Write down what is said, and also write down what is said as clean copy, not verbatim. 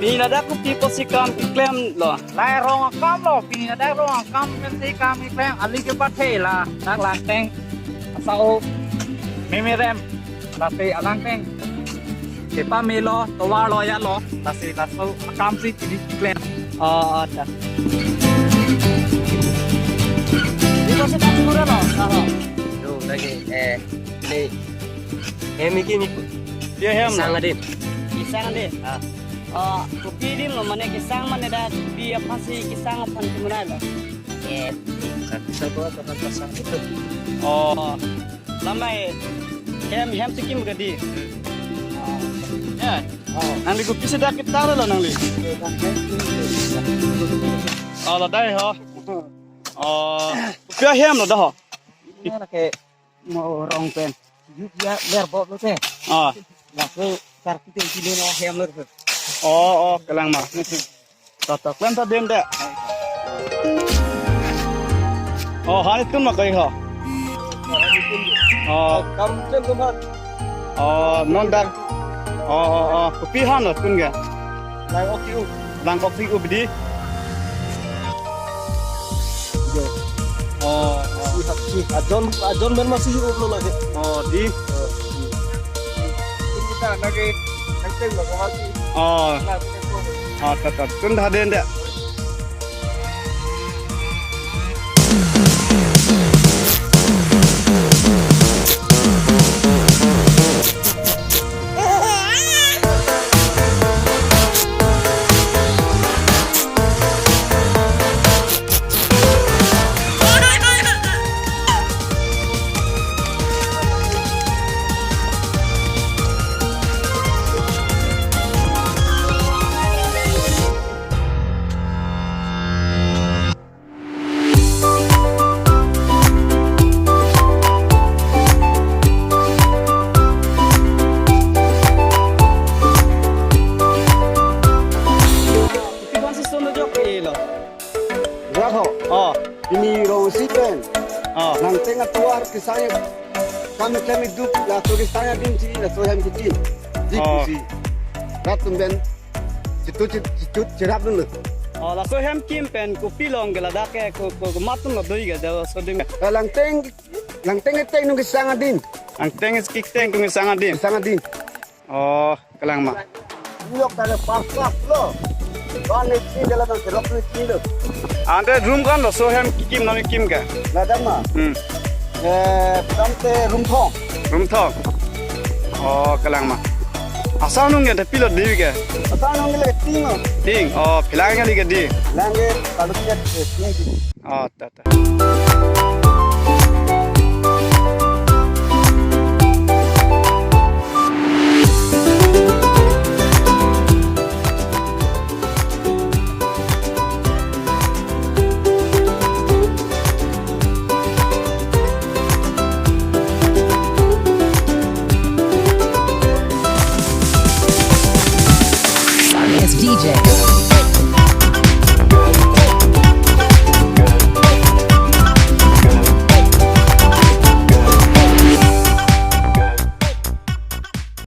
Pinada ko tipo si kam iklem lo. Lai rong kam lo pi da rong kam men si kam mi klem ali ke pa the la nak lang teng asao me rem la te alang teng ke pa me lo to wa lo ya lo la si la so kam si ti klem Ada. Dito sa siguro lo. Yo lagi ni mikir Dia hem. sang adin. Kisang deh. Kopi din lo mana kisang mana dah bi apa sih kisang apa mana lo. Satu pasang itu. Oh. Lamai hem sikim gadi. Ya. Nang di kopi sudah kita tahu lo nang li. Lo dah ho. Kopi hem lo dah ho. Ini lah ke mau rong pen dia biar bawa lo teh la so sar kita sini no hem lo tuh Kelang mah. Tatak lem ta dem deh. Hani tun mah kai ho. kam chen lo mat Non dak. Kopi han lo tun ga. lai okiu Lang kopi ubdi. ajon ben masih hidup lo lagi Di. kita lagi nanti lo kau lagi Tatak tun dah den deh. Ini rosipen. Nang tengah tuar kisahnya kami duk la so kisahnya dinci la so ham kecil. Dikusi. Ratun ben citu cerap dulu. La so hem kim pen kopi long gela dak ko matun lo doi ga da so ding. Lang teng nung kisahnya din. Ang tengis kik teng kung sangat din. Kisahnya din. Kelang mah. Yok kala pas lo. Kan ini dalam selok ini lo. Ante room kan lo so hem kim nami kim ga. Ladama. Tamte room thong. Room thong. Kelang mah. Asal nung ga tapi lo dewi ga. Asal nung le tingo. Ding. Pilang ga liga di. Lange kalau tidak tingi. Tata. DJ.